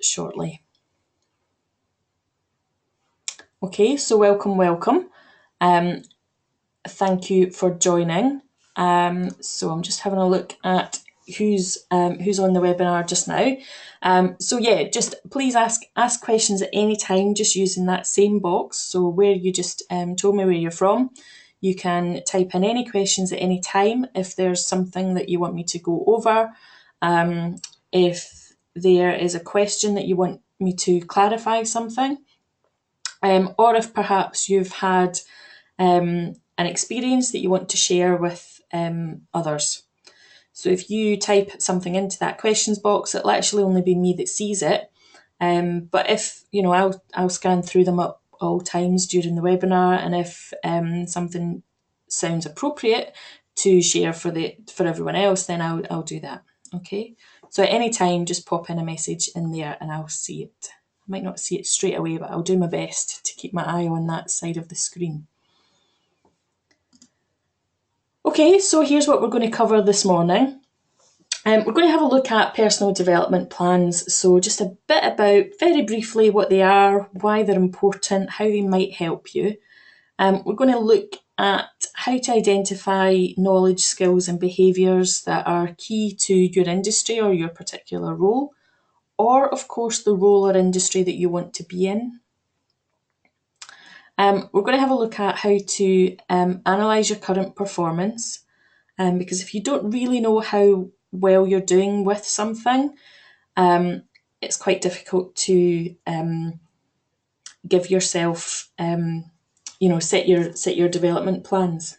shortly. Okay, so welcome. Thank you for joining. So I'm just having a look at who's on the webinar just now. So yeah, just please ask questions at any time, just using that same box. So where you just told me where you're from, you can type in any questions at any time. If there's something that you want me to go over, if there is a question that you want me to clarify something, or if perhaps you've had an experience that you want to share with others. So if you type something into that questions box, it'll actually only be me that sees it. But if, I'll scan through them at all times during the webinar, and if something sounds appropriate to share for everyone else, then I'll do that. Okay. So at any time, just pop in a message in there and I'll see it. I might not see it straight away, but I'll do my best to keep my eye on that side of the screen. Okay, so here's what we're going to cover this morning. We're going to have a look at personal development plans. So just a bit about, very briefly, what they are, why they're important, how they might help you. We're going to look at how to identify knowledge, skills and behaviours that are key to your industry or your particular role, or of course the role or industry that you want to be in. We're going to have a look at how to analyse your current performance, because if you don't really know how well you're doing with something, it's quite difficult to give yourself, set your development plans.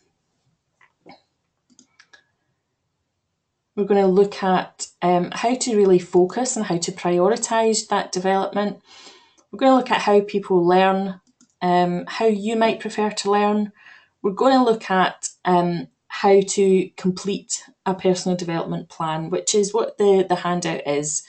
We're going to look at how to really focus and how to prioritise that development. We're going to look at how people learn, how you might prefer to learn. We're going to look at how to complete a personal development plan, which is what the handout is.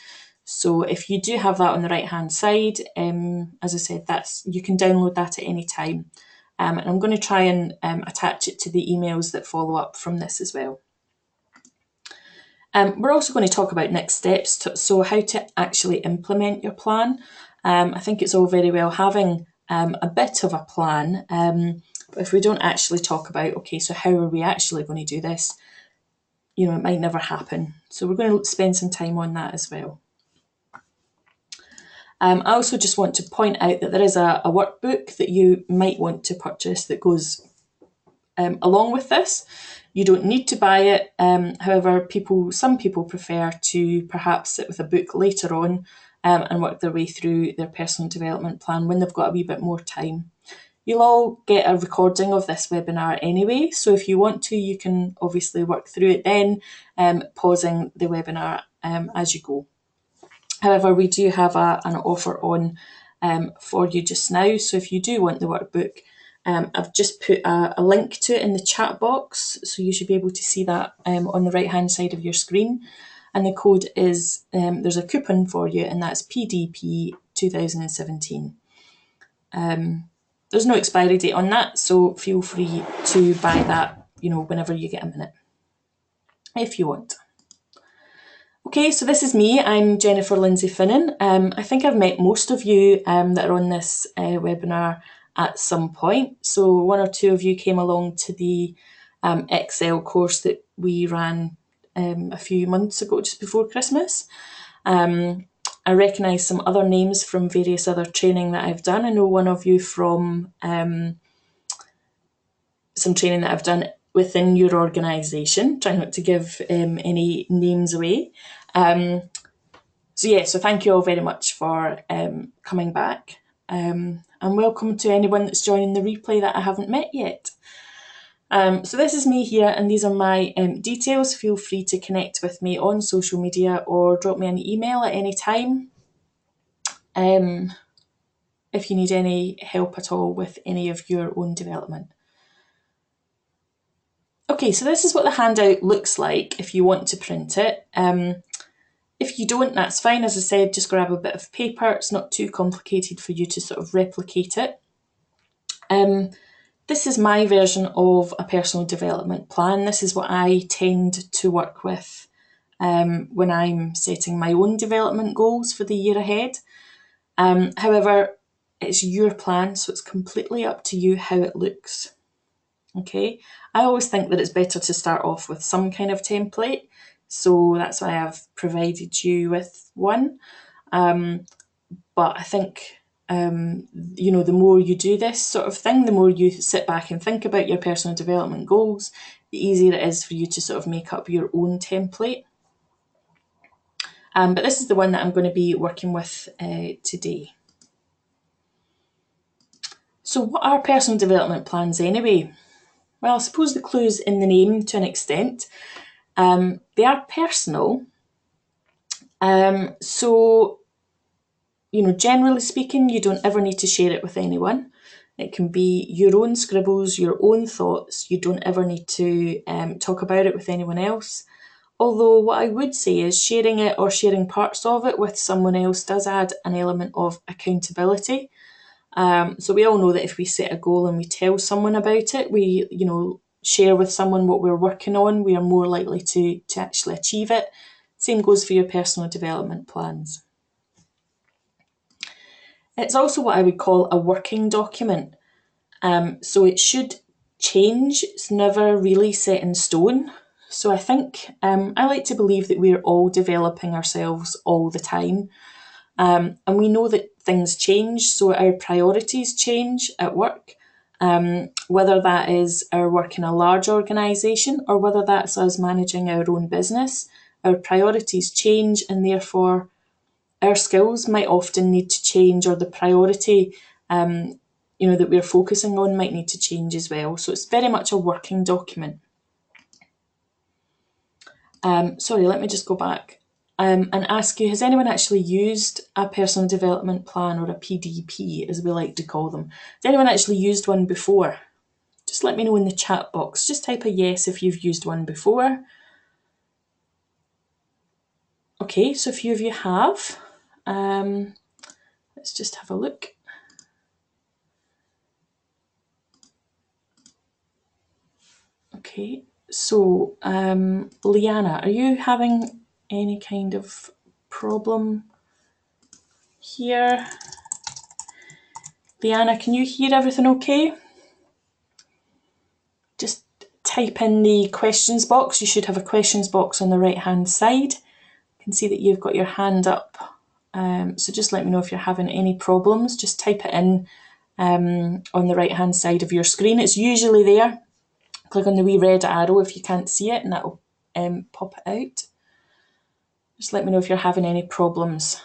So if you do have that on the right hand side, as I said, you can download that at any time. And I'm going to try and attach it to the emails that follow up from this as well. We're also going to talk about next steps, so how to actually implement your plan. I think it's all very well having a bit of a plan, but if we don't actually talk about, okay, so how are we actually going to do this, it might never happen. So we're going to spend some time on that as well. I also just want to point out that there is a workbook that you might want to purchase that goes along with this. You don't need to buy it. However, some people prefer to perhaps sit with a book later on and work their way through their personal development plan when they've got a wee bit more time. You'll all get a recording of this webinar anyway, so if you want to, you can obviously work through it then, pausing the webinar as you go. However, we do have an offer on for you just now, so if you do want the workbook, I've just put a link to it in the chat box, so you should be able to see that on the right hand side of your screen. And the code is, there's a coupon for you, and that's PDP 2017. There's no expiry date on that, so feel free to buy that, whenever you get a minute, if you want. Okay, so this is me. I'm Jennifer Lindsay Finnan. I think I've met most of you that are on this webinar at some point. So one or two of you came along to the Excel course that we ran a few months ago, just before Christmas. I recognise some other names from various other training that I've done. I know one of you from some training that I've done within your organisation. Try not to give any names away. So thank you all very much for coming back. And welcome to anyone that's joining the replay that I haven't met yet. So this is me here, and these are my details. Feel free to connect with me on social media or drop me an email at any time if you need any help at all with any of your own development. Okay, so this is what the handout looks like if you want to print it. If you don't, that's fine. As I said, just grab a bit of paper. It's not too complicated for you to sort of replicate it. This is my version of a personal development plan. This is what I tend to work with when I'm setting my own development goals for the year ahead. However, it's your plan, so it's completely up to you how it looks. Okay, I always think that it's better to start off with some kind of template, so that's why I've provided you with one. But I think the more you do this sort of thing, the more you sit back and think about your personal development goals, the easier it is for you to sort of make up your own template. But this is the one that I'm going to be working with today. So what are personal development plans anyway? Well, I suppose the clue's in the name to an extent. They are personal. So, generally speaking, you don't ever need to share it with anyone. It can be your own scribbles, your own thoughts. You don't ever need to talk about it with anyone else. Although what I would say is sharing it or sharing parts of it with someone else does add an element of accountability. So we all know that if we set a goal and we tell someone about it, we, share with someone what we're working on, we are more likely to actually achieve it. Same goes for your personal development plans. It's also what I would call a working document. So it should change. It's never really set in stone. So I think I like to believe that we're all developing ourselves all the time. And we know that things change, so our priorities change at work. Whether that is our work in a large organisation or whether that's us managing our own business, our priorities change, and therefore our skills might often need to change, or the priority that we're focusing on might need to change as well. So it's very much a working document. Sorry, let me just go back and ask you, has anyone actually used a personal development plan, or a PDP as we like to call them? Has anyone actually used one before? Just let me know in the chat box. Just type a yes if you've used one before. Okay, so a few of you have. Let's just have a look. Okay, so Leanna, are you having any kind of problem here? Leanna, can you hear everything okay? Just type in the questions box. You should have a questions box on the right hand side. I can see that you've got your hand up. So just let me know if you're having any problems. Just type it in on the right hand side of your screen. It's usually there. Click on the wee red arrow if you can't see it, and that'll pop it out. Just let me know if you're having any problems.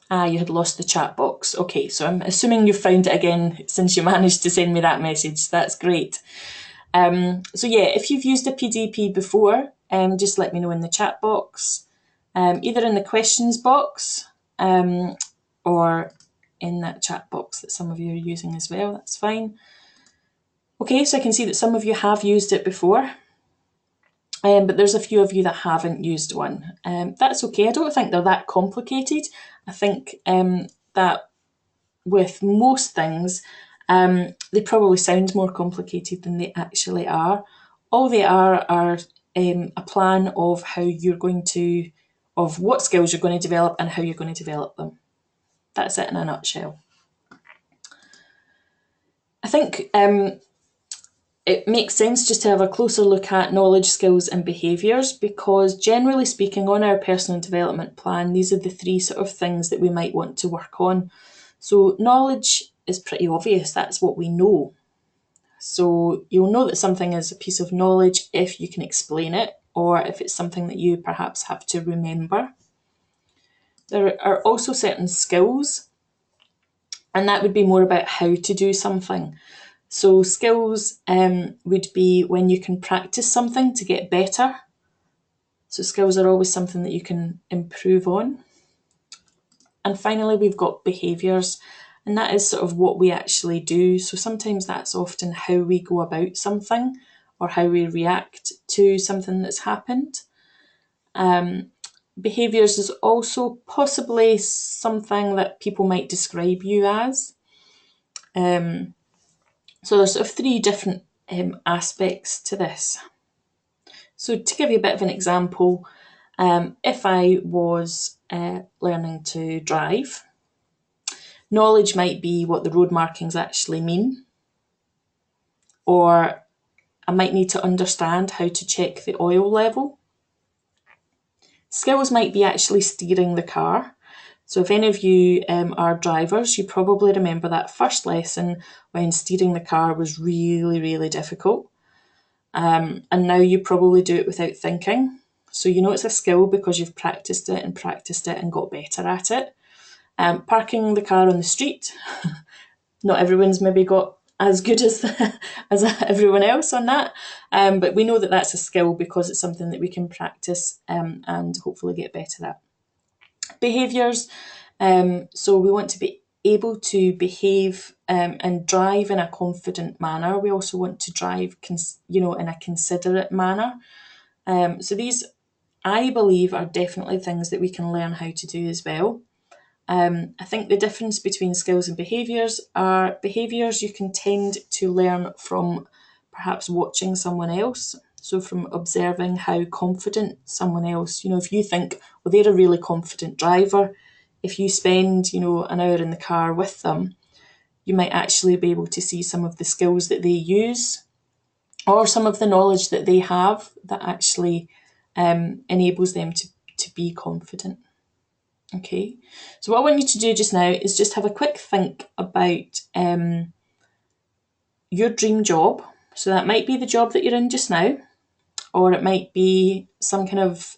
You had lost the chat box. Okay, so I'm assuming you've found it again since you managed to send me that message. That's great. So yeah, if you've used a PDP before, just let me know in the chat box, either in the questions box or in that chat box that some of you are using as well. That's fine. Okay, so I can see that some of you have used it before. But there's a few of you that haven't used one. That's okay. I don't think they're that complicated. I think that with most things, they probably sound more complicated than they actually are. All they are a plan of of what skills you're going to develop and how you're going to develop them. That's it in a nutshell. I think it makes sense just to have a closer look at knowledge, skills and behaviours, because generally speaking, on our personal development plan, these are the three sort of things that we might want to work on. So knowledge is pretty obvious, that's what we know. So you'll know that something is a piece of knowledge if you can explain it, or if it's something that you perhaps have to remember. There are also certain skills, and that would be more about how to do something. So skills would be when you can practice something to get better. So skills are always something that you can improve on. And finally, we've got behaviours, and that is sort of what we actually do. So sometimes that's often how we go about something, or how we react to something that's happened. Behaviours is also possibly something that people might describe you as. So there's sort of three different aspects to this. So to give you a bit of an example, if I was learning to drive, knowledge might be what the road markings actually mean, or I might need to understand how to check the oil level. Skills might be actually steering the car. So if any of you are drivers, you probably remember that first lesson when steering the car was really, really difficult. And now you probably do it without thinking. So you know it's a skill because you've practiced it and got better at it. Parking the car on the street, not everyone's maybe got as good as as everyone else on that, but we know that that's a skill because it's something that we can practice and hopefully get better at. Behaviours, so we want to be able to behave and drive in a confident manner. We also want to drive, in a considerate manner. So these, I believe, are definitely things that we can learn how to do as well. I think the difference between skills and behaviours are behaviours you can tend to learn from perhaps watching someone else. So from observing how confident someone else, if you think, well, they're a really confident driver, if you spend, an hour in the car with them, you might actually be able to see some of the skills that they use or some of the knowledge that they have that actually enables them to be confident. Okay, so what I want you to do just now is just have a quick think about your dream job. So that might be the job that you're in just now, or it might be some kind of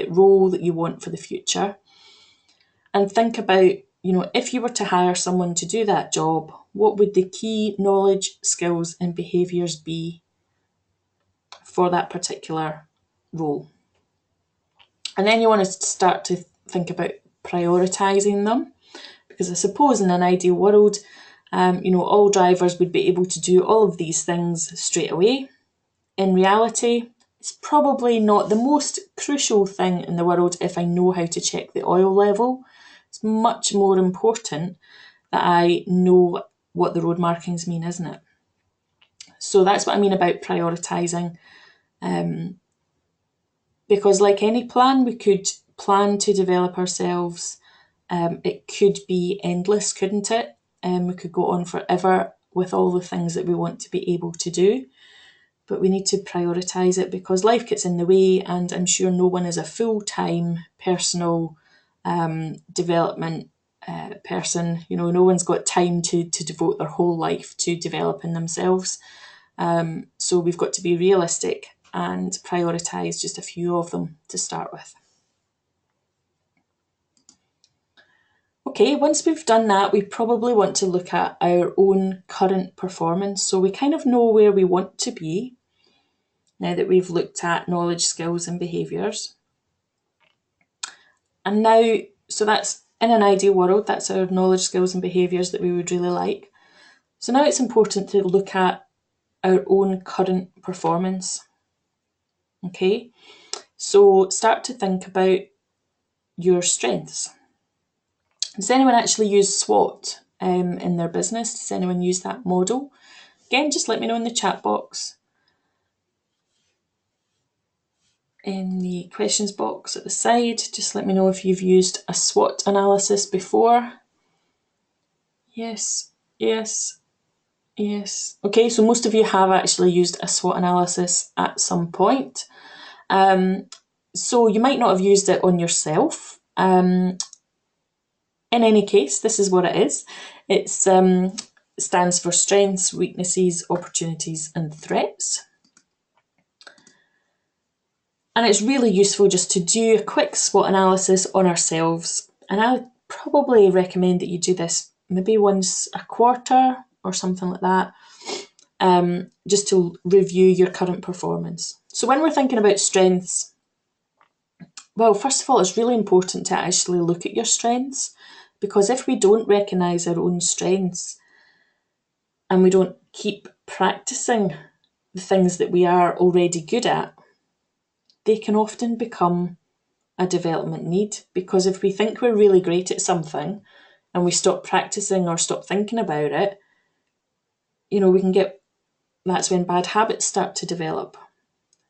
role that you want for the future. And think about, if you were to hire someone to do that job, what would the key knowledge, skills, and behaviours be for that particular role? And then you want to start to think about prioritising them. Because I suppose in an ideal world, all drivers would be able to do all of these things straight away. In reality, it's probably not the most crucial thing in the world if I know how to check the oil level. It's much more important that I know what the road markings mean, isn't it? So that's what I mean about prioritising. Because like any plan, we could plan to develop ourselves. It could be endless, couldn't it? We could go on forever with all the things that we want to be able to do. But we need to prioritise it because life gets in the way, and I'm sure no one is a full-time personal development person. No one's got time to devote their whole life to developing themselves. So we've got to be realistic and prioritise just a few of them to start with. Okay, once we've done that, we probably want to look at our own current performance. So we kind of know where we want to be now that we've looked at knowledge, skills, and behaviours. And now, so that's in an ideal world, that's our knowledge, skills, and behaviours that we would really like. So now it's important to look at our own current performance. Okay, so start to think about your strengths. Does anyone actually use SWOT in their business? Does anyone use that model? Again, just let me know in the chat box, in the questions box at the side. Just let me know if you've used a SWOT analysis before. Yes, yes, yes. Okay, so most of you have actually used a SWOT analysis at some point. So you might not have used it on yourself. In any case, this is what it is. It stands for strengths, weaknesses, opportunities, and threats. And it's really useful just to do a quick SWOT analysis on ourselves. And I probably recommend that you do this maybe once a quarter or something like that, just to review your current performance. So when we're thinking about strengths, well, first of all, it's really important to actually look at your strengths, because if we don't recognise our own strengths and we don't keep practising the things that we are already good at, they can often become a development need. Because if we think we're really great at something and we stop practising or stop thinking about it, we can that's when bad habits start to develop.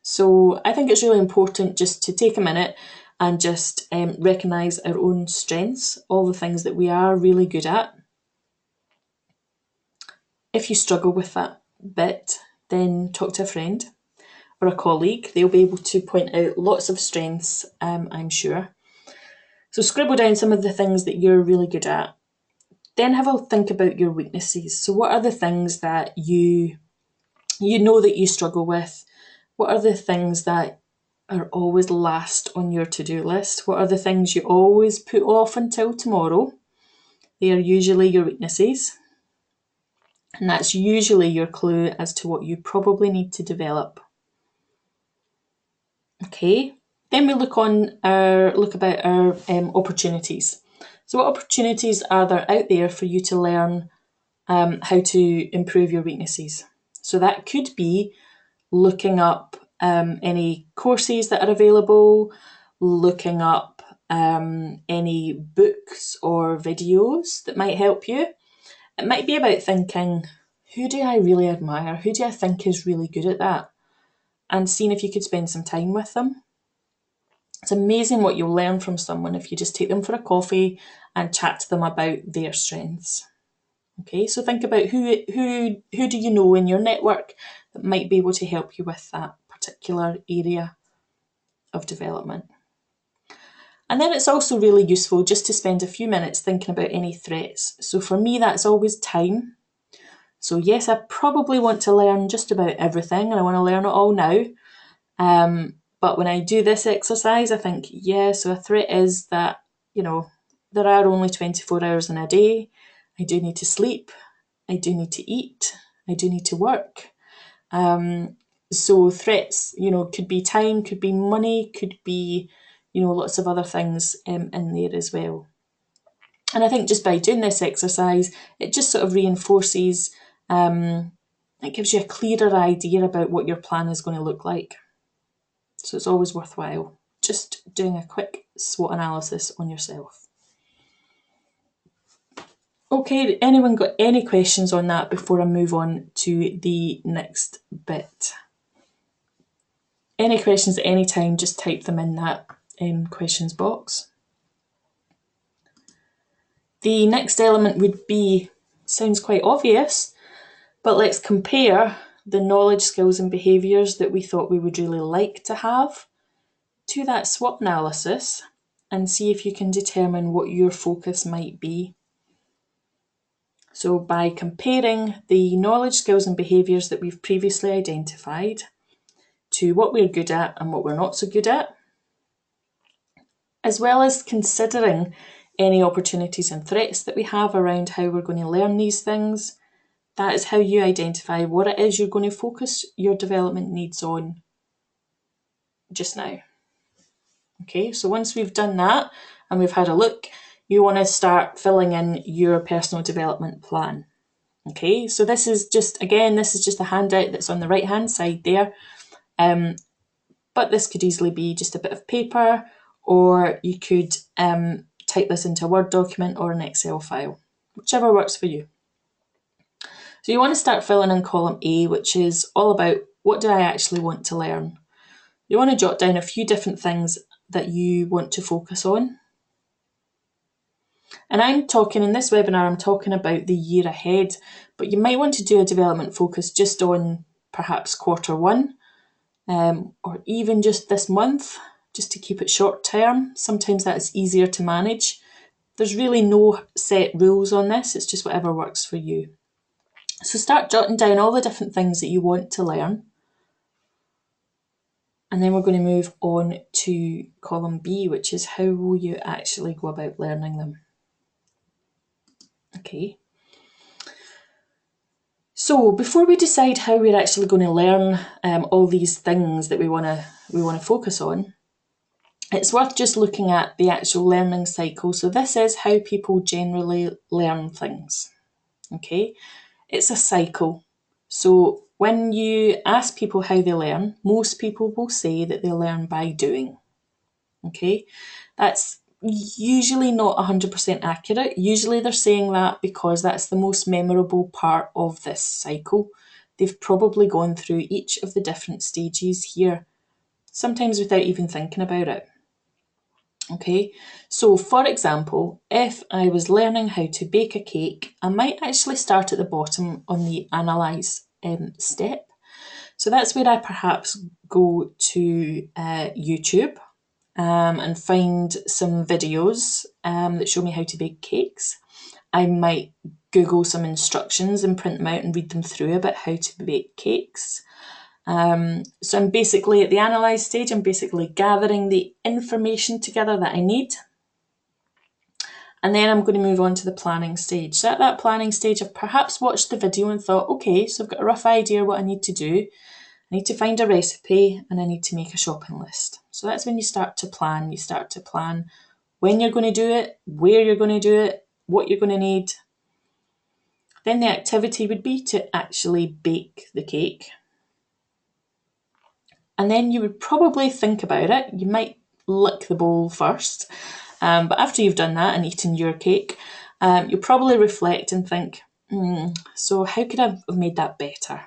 So I think it's really important just to take a minute and just recognise our own strengths, all the things that we are really good at. If you struggle with that bit, then talk to a friend or a colleague. They'll be able to point out lots of strengths, I'm sure. So scribble down some of the things that you're really good at. Then have a think about your weaknesses. So what are the things that you know that you struggle with? What are the things that are always last on your to-do list? What are the things you always put off until tomorrow? They are usually your weaknesses. And that's usually your clue as to what you probably need to develop. Okay, then we look about our opportunities. So what opportunities are there out there for you to learn how to improve your weaknesses? So that could be looking up any courses that are available, looking up any books or videos that might help you. It might be about thinking, who do I really admire? Who do I think is really good at that? And seeing if you could spend some time with them. It's amazing what you'll learn from someone if you just take them for a coffee and chat to them about their strengths. Okay, so think about who do you know in your network that might be able to help you with that particular area of development. And then it's also really useful just to spend a few minutes thinking about any threats. So for me, that's always time. So yes, I probably want to learn just about everything and I want to learn it all now. But when I do this exercise, I think, yeah, so a threat is that, there are only 24 hours in a day. I do need to sleep. I do need to eat. I do need to work. So threats, could be time, could be money, could be, lots of other things in there as well. And I think just by doing this exercise, it just sort of reinforces, it gives you a clearer idea about what your plan is going to look like. So it's always worthwhile just doing a quick SWOT analysis on yourself. Okay, anyone got any questions on that before I move on to the next bit? Any questions at any time, just type them in that questions box. The next element would be, sounds quite obvious, but let's compare the knowledge, skills and behaviours that we thought we would really like to have to that SWOT analysis and see if you can determine what your focus might be. So by comparing the knowledge, skills and behaviours that we've previously identified to what we're good at and what we're not so good at, as well as considering any opportunities and threats that we have around how we're going to learn these things, that is how you identify what it is you're going to focus your development needs on just now. Okay, so once we've done that and we've had a look, you want to start filling in your personal development plan. Okay, so this is just a handout that's on the right hand side there. But this could easily be just a bit of paper, or you could type this into a Word document or an Excel file, whichever works for you. So you want to start filling in column A, which is all about what do I actually want to learn. You want to jot down a few different things that you want to focus on. And in this webinar, I'm talking about the year ahead, but you might want to do a development focus just on perhaps Q1, or even just this month, just to keep it short term. Sometimes that's easier to manage. There's really no set rules on this, it's just whatever works for you. So start jotting down all the different things that you want to learn. And then we're going to move on to column B, which is how will you actually go about learning them. Okay. So before we decide how we're actually going to learn all these things that we want to focus on, it's worth just looking at the actual learning cycle. So this is how people generally learn things. Okay, it's a cycle. So when you ask people how they learn, most people will say that they learn by doing. Okay, that's usually not 100% accurate. Usually they're saying that because that's the most memorable part of this cycle. They've probably gone through each of the different stages here sometimes without even thinking about it. Okay, so for example, if I was learning how to bake a cake, I might actually start at the bottom on the analyse step. So that's where I perhaps go to YouTube and find some videos that show me how to bake cakes. I might Google some instructions and print them out and read them through about how to bake cakes. So I'm basically at the analyse stage, I'm basically gathering the information together that I need. And then I'm going to move on to the planning stage. So at that planning stage, I've perhaps watched the video and thought, okay, so I've got a rough idea what I need to do. I need to find a recipe and I need to make a shopping list. So that's when you start to plan. You start to plan when you're going to do it, where you're going to do it, what you're going to need. Then the activity would be to actually bake the cake. And then you would probably think about it. You might lick the bowl first. But after you've done that and eaten your cake, you'll probably reflect and think, so how could I have made that better?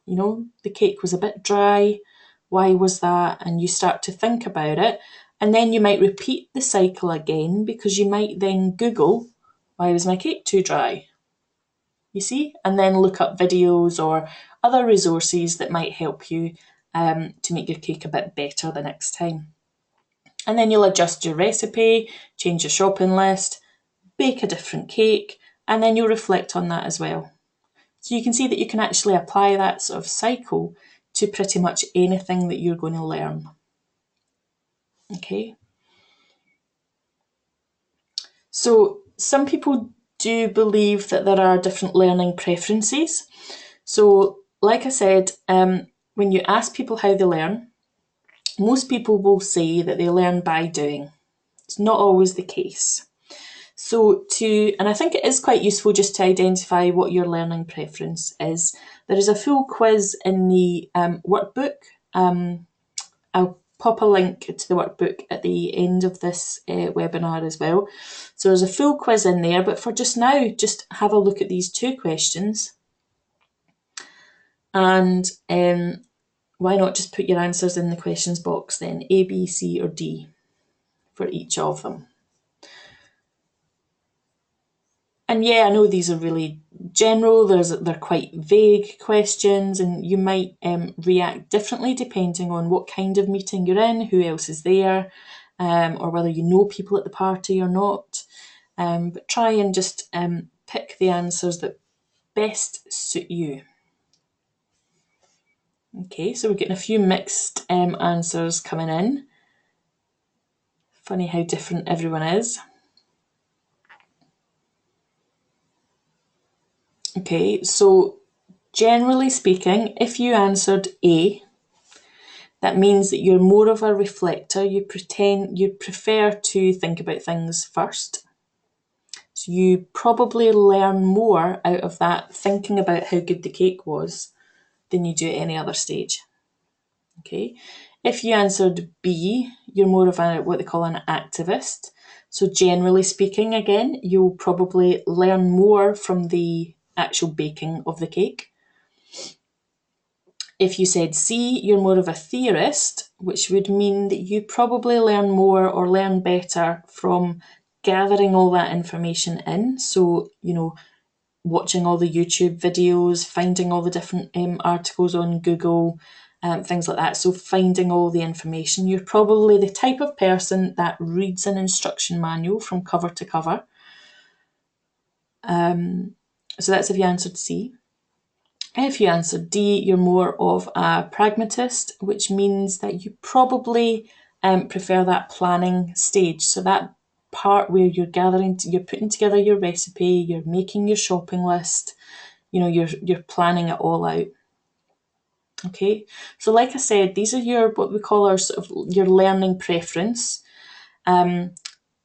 You know, the cake was a bit dry. Why was that? And you start to think about it. And then you might repeat the cycle again because you might then Google, why was my cake too dry? You see? And then look up videos or other resources that might help you to make your cake a bit better the next time. And then you'll adjust your recipe, change your shopping list, bake a different cake, and then you'll reflect on that as well. So you can see that you can actually apply that sort of cycle to pretty much anything that you're going to learn. Okay. So some people do believe that there are different learning preferences. So like I said, when you ask people how they learn, most people will say that they learn by doing. It's not always the case. So and I think it is quite useful just to identify what your learning preference is. There is a full quiz in the workbook. I'll pop a link to the workbook at the end of this webinar as well. So there's a full quiz in there, but for just now, just have a look at these two questions. And why not just put your answers in the questions box then, A, B, C or D for each of them. And yeah, I know these are really general, they're quite vague questions and you might react differently depending on what kind of meeting you're in, who else is there, or whether you know people at the party or not. But try and just pick the answers that best suit you. Okay, so we're getting a few mixed answers coming in. Funny how different everyone is. Okay, so generally speaking, if you answered A, that means that you're more of a reflector. You prefer to think about things first. So you probably learn more out of that thinking about how good the cake was than you do at any other stage. Okay. If you answered B, you're more of what they call an activist. So generally speaking, again, you'll probably learn more from the actual baking of the cake. If you said C, you're more of a theorist, which would mean that you probably learn more or learn better from gathering all that information in. So, watching all the YouTube videos, finding all the different articles on Google, things like that. So finding all the information. You're probably the type of person that reads an instruction manual from cover to cover. So that's if you answered C. If you answered D, you're more of a pragmatist, which means that you probably prefer that planning stage. So that part where you're putting together your recipe, you're making your shopping list, you're planning it all out. Okay, so like I said, these are what we call our sort of your learning preference. I'm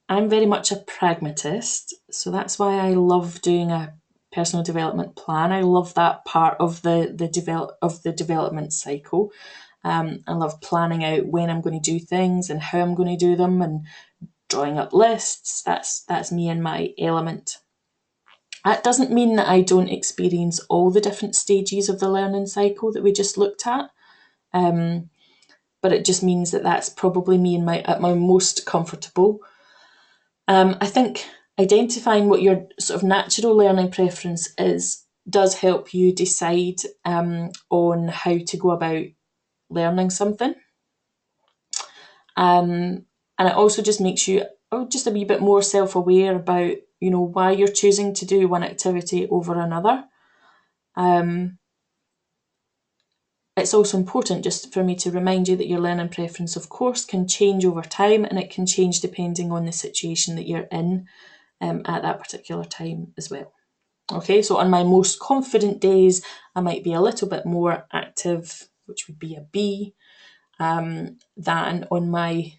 very much a pragmatist, so that's why I love doing a personal development plan. I love that part of the development cycle. I love planning out when I'm going to do things and how I'm going to do them and drawing up lists. That's me and my element. That doesn't mean that I don't experience all the different stages of the learning cycle that we just looked at. but it just means that that's probably me at my most comfortable. I think identifying what your sort of natural learning preference is does help you decide on how to go about learning something. And it also just makes you just a wee bit more self-aware about, why you're choosing to do one activity over another. It's also important just for me to remind you that your learning preference, of course, can change over time, and it can change depending on the situation that you're in at that particular time as well. Okay, so on my most confident days, I might be a little bit more active, which would be a B, than on my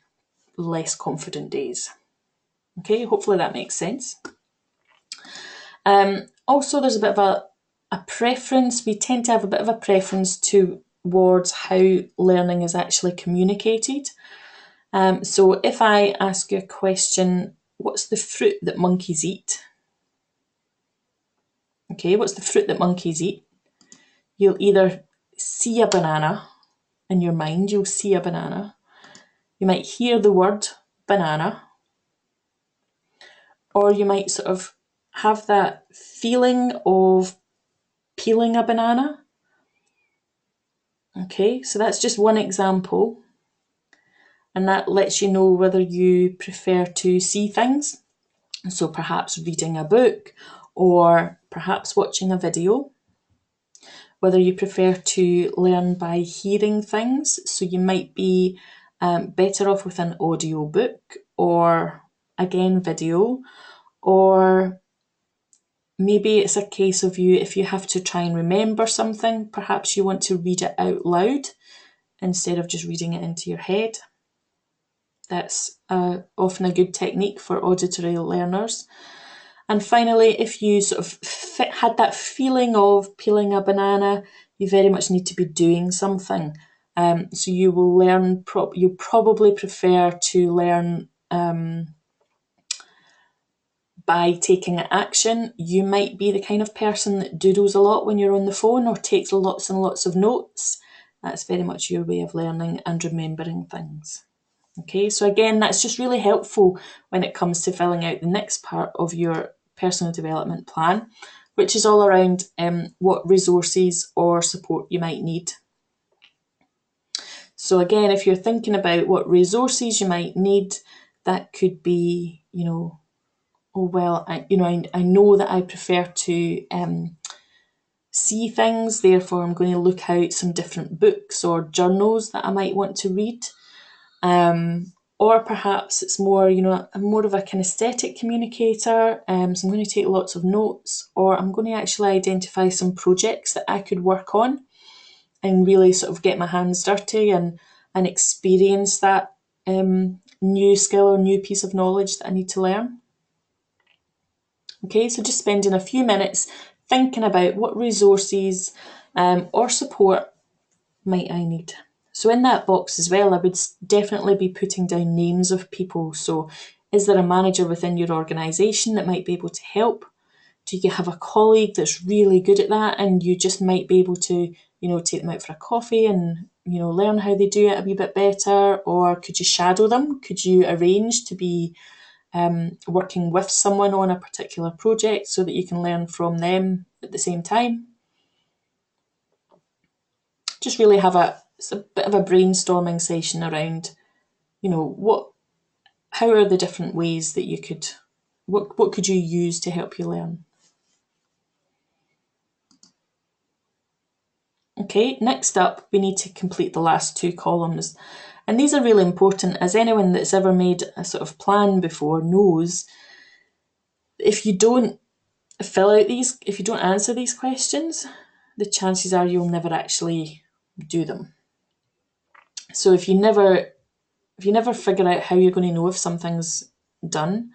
less confident days. Okay, hopefully that makes sense. Also, there's a bit of a preference. We tend to have a bit of a preference towards how learning is actually communicated. So if I ask you a question, what's the fruit that monkeys eat? Okay, what's the fruit that monkeys eat? You'll either see a banana in your mind, you'll see a banana. You might hear the word banana, or you might sort of have that feeling of peeling a banana. Okay, so that's just one example, and that lets you know whether you prefer to see things. So perhaps reading a book or perhaps watching a video. Whether you prefer to learn by hearing things, so you might be better off with an audio book or again video, or maybe it's a case of if you have to try and remember something, perhaps you want to read it out loud instead of just reading it into your head. That's often a good technique for auditory learners. And finally, if you sort of had that feeling of peeling a banana, you very much need to be doing something. So you will learn, you'll probably prefer to learn by taking action. You might be the kind of person that doodles a lot when you're on the phone or takes lots and lots of notes. That's very much your way of learning and remembering things. Okay, so again, that's just really helpful when it comes to filling out the next part of your personal development plan, which is all around what resources or support you might need. So again, if you're thinking about what resources you might need, that could be, oh well, I know that I prefer to see things, therefore I'm going to look out some different books or journals that I might want to read. Or perhaps it's more, I'm more of a kinesthetic communicator, so I'm going to take lots of notes, or I'm going to actually identify some projects that I could work on and really sort of get my hands dirty and experience that new skill or new piece of knowledge that I need to learn. Okay, so just spending a few minutes thinking about what resources or support might I need. So in that box as well, I would definitely be putting down names of people. So is there a manager within your organisation that might be able to help? Do you have a colleague that's really good at that and you just might be able to, take them out for a coffee and, learn how they do it a wee bit better? Or could you shadow them? Could you arrange to be working with someone on a particular project so that you can learn from them at the same time? Just really have it's a bit of a brainstorming session around, how are the different ways that you could, what could you use to help you learn? Okay, next up, we need to complete the last two columns. And these are really important, as anyone that's ever made a sort of plan before knows, if you don't if you don't answer these questions, the chances are you'll never actually do them. So if you never figure out how you're going to know if something's done,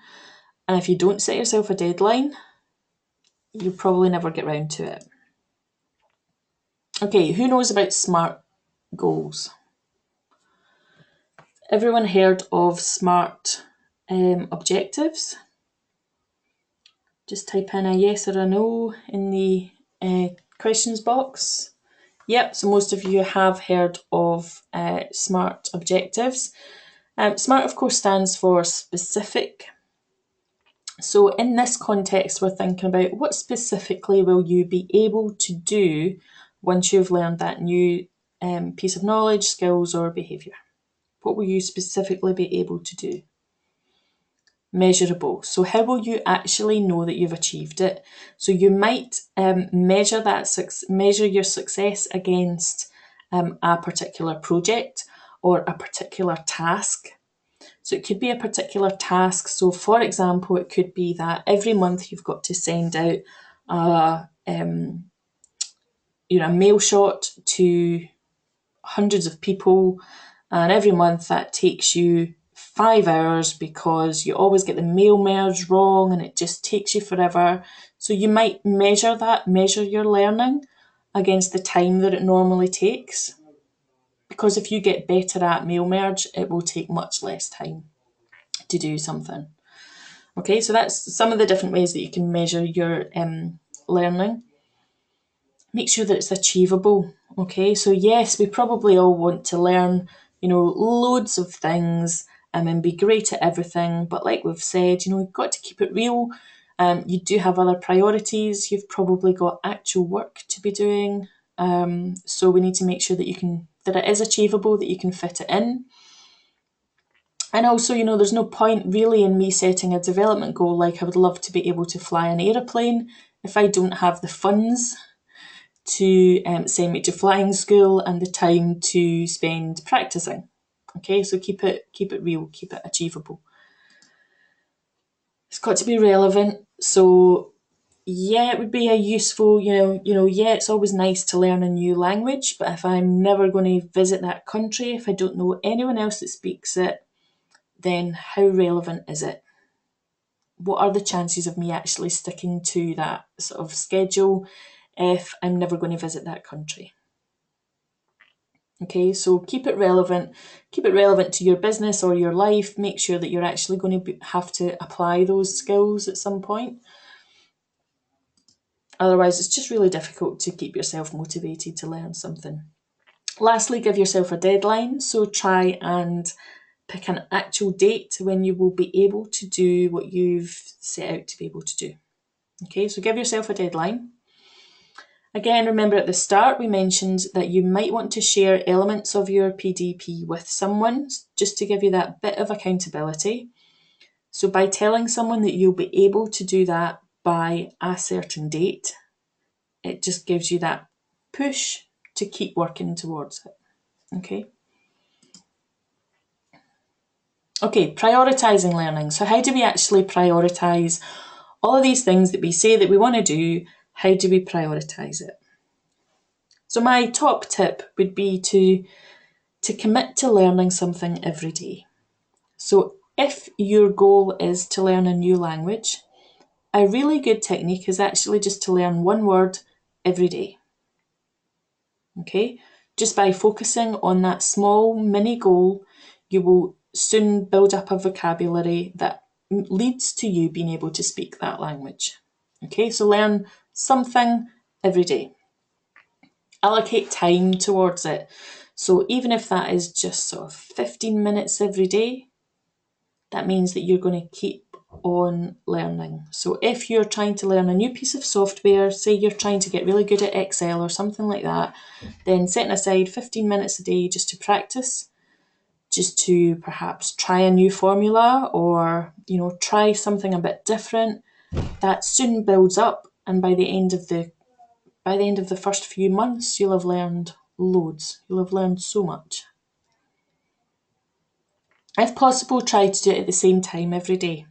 and if you don't set yourself a deadline, you'll probably never get round to it. Okay, who knows about SMART goals? Everyone heard of SMART objectives? Just type in a yes or a no in the questions box Yep, so most of you have heard of SMART objectives. SMART, of course, stands for specific. So in this context, we're thinking about what specifically will you be able to do once you've learned that new piece of knowledge, skills, or behaviour. What will you specifically be able to do? Measurable. So how will you actually know that you've achieved it? So you might measure your success against a particular project or a particular task. So it could be a particular task. So for example, it could be that every month you've got to send out a mail shot to hundreds of people, and every month that takes you 5 hours because you always get the mail merge wrong and it just takes you forever. So you might measure your learning against the time that it normally takes. Because if you get better at mail merge, it will take much less time to do something. Okay, so that's some of the different ways that you can measure your learning. Make sure that it's achievable. Okay, so yes, we probably all want to learn, loads of things and be great at everything. But like we've said, you've got to keep it real. You do have other priorities. You've probably got actual work to be doing. So we need to make sure that that it is achievable, that you can fit it in. And also, there's no point really in me setting a development goal like I would love to be able to fly an aeroplane if I don't have the funds to send me to flying school and the time to spend practicing. Okay, so keep it real, keep it achievable. It's got to be relevant. So yeah, it would be a useful, yeah, it's always nice to learn a new language, but if I'm never going to visit that country, if I don't know anyone else that speaks it, then how relevant is it? What are the chances of me actually sticking to that sort of schedule if I'm never going to visit that country? Okay, so keep it relevant to your business or your life. Make sure that you're actually going to have to apply those skills at some point. Otherwise, it's just really difficult to keep yourself motivated to learn something. Lastly, give yourself a deadline. So try and pick an actual date when you will be able to do what you've set out to be able to do. Okay, so give yourself a deadline. Again, remember at the start, we mentioned that you might want to share elements of your PDP with someone just to give you that bit of accountability. So by telling someone that you'll be able to do that by a certain date, it just gives you that push to keep working towards it. Okay. Okay, prioritising learning. So how do we actually prioritise all of these things that we say that we want to do? How do we prioritise it? So my top tip would be to commit to learning something every day. So if your goal is to learn a new language, a really good technique is actually just to learn one word every day. Okay, just by focusing on that small mini goal, you will soon build up a vocabulary that leads to you being able to speak that language. Okay, so learn something every day. Allocate time towards it. So even if that is just sort of 15 minutes every day, that means that you're going to keep on learning. So if you're trying to learn a new piece of software, say you're trying to get really good at Excel or something like that, then setting aside 15 minutes a day just to practice, just to perhaps try a new formula or, try something a bit different, that soon builds up, and by the end of the first few months, you'll have learned loads. You'll have learned so much. If possible, try to do it at the same time every day.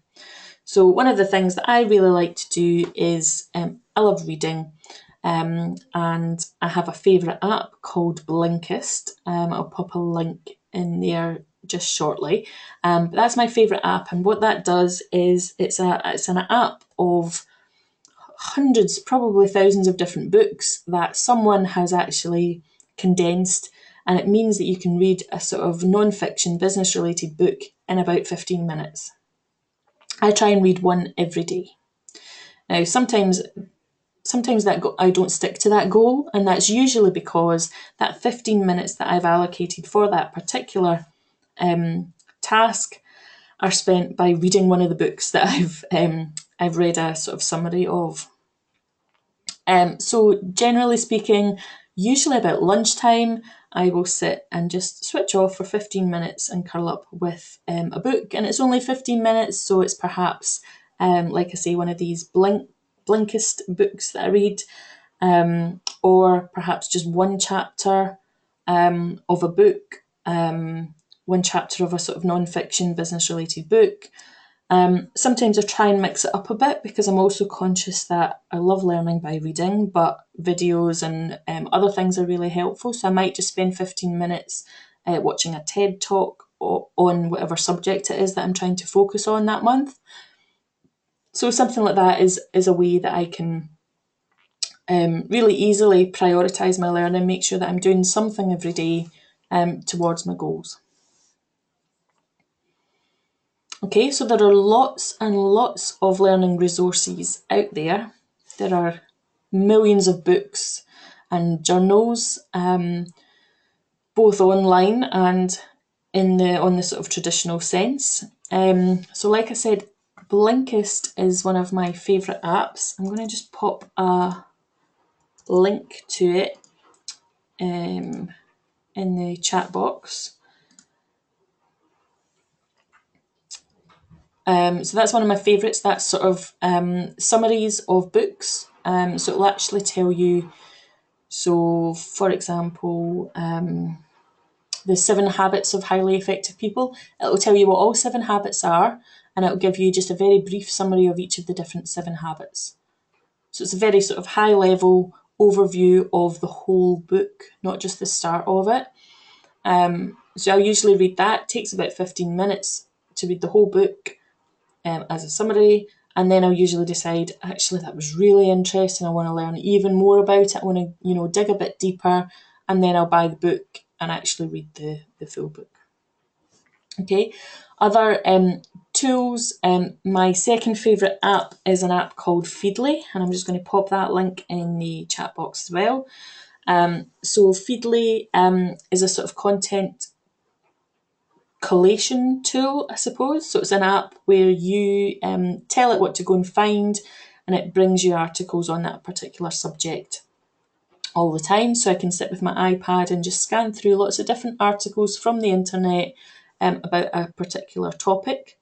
So one of the things that I really like to do is I love reading, and I have a favourite app called Blinkist. I'll pop a link in there just shortly. But that's my favourite app, and what that does is it's an app of hundreds, probably thousands of different books that someone has actually condensed, and it means that you can read a sort of non-fiction business related book in about 15 minutes. I try and read one every day. Now, sometimes sometimes I don't stick to that goal, and that's usually because that 15 minutes that I've allocated for that particular task are spent by reading one of the books that I've read a sort of summary of. So generally speaking, usually about lunchtime, I will sit and just switch off for 15 minutes and curl up with a book. And it's only 15 minutes, so it's perhaps, like I say, one of these Blinkist books that I read, or perhaps just one chapter of a book, one chapter of a sort of non-fiction business-related book. Sometimes I try and mix it up a bit because I'm also conscious that I love learning by reading, but videos and other things are really helpful. So I might just spend 15 minutes watching a TED talk on whatever subject it is that I'm trying to focus on that month. So something like that is a way that I can really easily prioritise my learning, make sure that I'm doing something every day towards my goals. Okay, so there are lots and lots of learning resources out there. There are millions of books and journals, both online and on the sort of traditional sense. So like I said, Blinkist is one of my favourite apps. I'm going to just pop a link to it in the chat box. So that's one of my favourites. That's sort of summaries of books. So it'll actually tell you, so for example, the 7 Habits of Highly Effective People. It'll tell you what all 7 habits are, and it'll give you just a very brief summary of each of the different 7 habits. So it's a very sort of high level overview of the whole book, not just the start of it. So I'll usually read that. It takes about 15 minutes to read the whole book as a summary, and then I'll usually decide, actually that was really interesting, I want to learn even more about it, I want to dig a bit deeper, and then I'll buy the book and actually read the full book. Okay, other tools, my second favourite app is an app called Feedly, and I'm just going to pop that link in the chat box as well. So Feedly is a sort of content collation tool, I suppose. So it's an app where you tell it what to go and find, and it brings you articles on that particular subject all the time. So I can sit with my iPad and just scan through lots of different articles from the internet about a particular topic.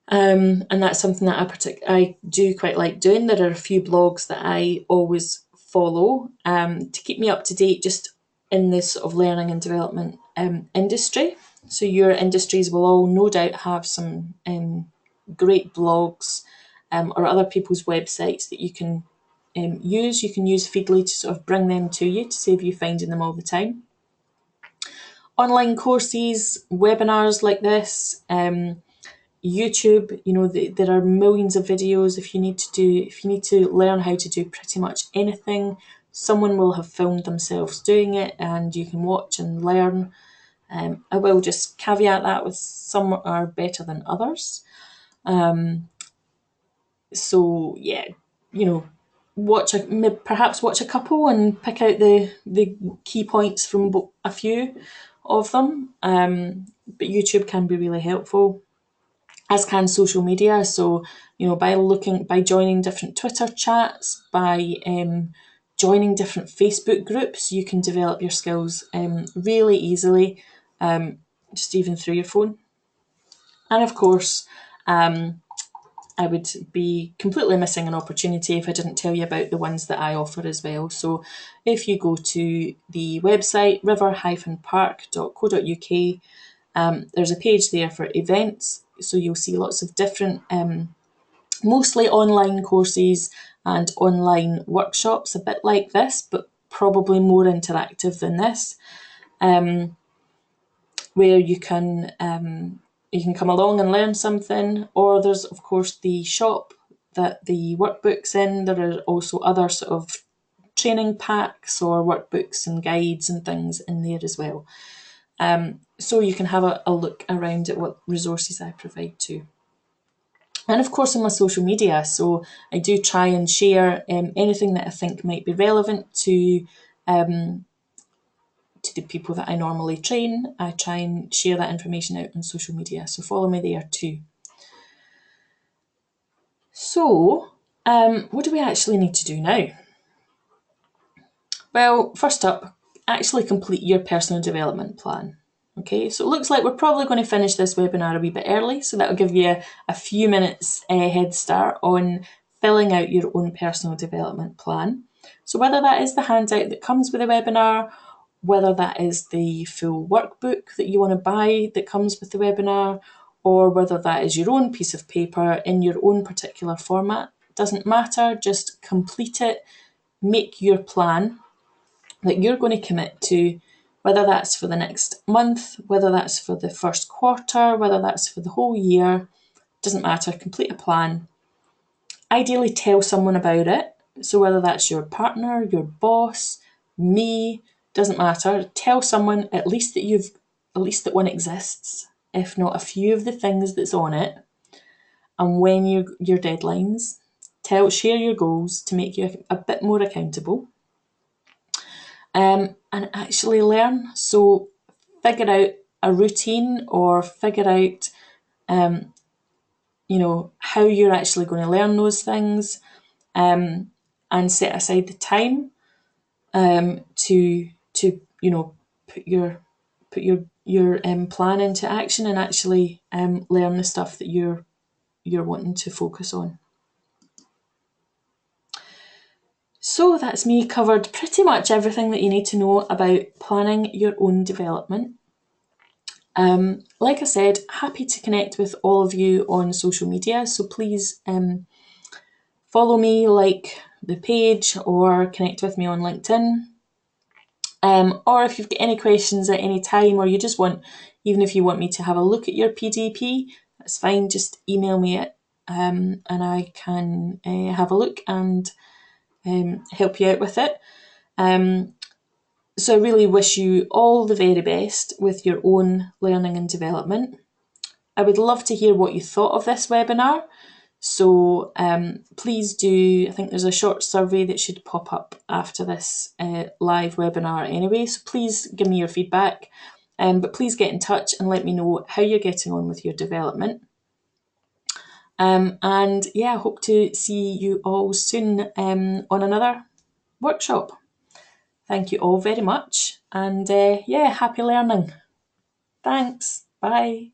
And that's something that I do quite like doing. There are a few blogs that I always follow to keep me up to date just in this sort of learning and development industry. So your industries will all no doubt have some great blogs or other people's websites that you can use. You can use Feedly to sort of bring them to you to save you finding them all the time. Online courses, webinars like this, YouTube, there are millions of videos. If you need to learn how to do pretty much anything, someone will have filmed themselves doing it and you can watch and learn. I will just caveat that with some are better than others. So yeah, perhaps watch a couple and pick out the key points from a few of them. But YouTube can be really helpful, as can social media. So, by joining different Twitter chats, by joining different Facebook groups, you can develop your skills really easily, just even through your phone. And of course, I would be completely missing an opportunity if I didn't tell you about the ones that I offer as well. So if you go to the website river-park.co.uk, there's a page there for events. So you'll see lots of different, mostly online courses and online workshops, a bit like this, but probably more interactive than this, where you can come along and learn something. Or there's, of course, the shop that the workbook's in. There are also other sort of training packs or workbooks and guides and things in there as well. So you can have a look around at what resources I provide too. And of course on my social media. So I do try and share anything that I think might be relevant to the people that I normally train. I try and share that information out on social media. So follow me there too. So what do we actually need to do now? Well, first up, actually complete your personal development plan. Okay, so it looks like we're probably going to finish this webinar a wee bit early, so that'll give you a few minutes head start on filling out your own personal development plan. So whether that is the handout that comes with the webinar, whether that is the full workbook that you want to buy that comes with the webinar, or whether that is your own piece of paper in your own particular format, doesn't matter, just complete it, make your plan that you're going to commit to, whether that's for the next month, whether that's for the first quarter, whether that's for the whole year, doesn't matter, complete a plan. Ideally tell someone about it. So whether that's your partner, your boss, me, doesn't matter. Tell someone at least that one exists, if not a few of the things that's on it, and when your deadlines. Share your goals to make you a bit more accountable. And actually learn. So figure out a routine or figure out, how you're actually going to learn those things, and set aside the time to put your plan into action and actually learn the stuff that you're wanting to focus on. So that's me covered pretty much everything that you need to know about planning your own development. Like I said, happy to connect with all of you on social media, so please follow me, like the page, or connect with me on LinkedIn. Or if you've got any questions at any time, or you just want, even if you want me to have a look at your PDP, that's fine, just email me it, and I can have a look and help you out with it. So I really wish you all the very best with your own learning and development. I would love to hear what you thought of this webinar. So please do, I think there's a short survey that should pop up after this live webinar anyway. So please give me your feedback, but please get in touch and let me know how you're getting on with your development. And yeah, I hope to see you all soon on another workshop. Thank you all very much, and yeah, happy learning. Thanks. Bye.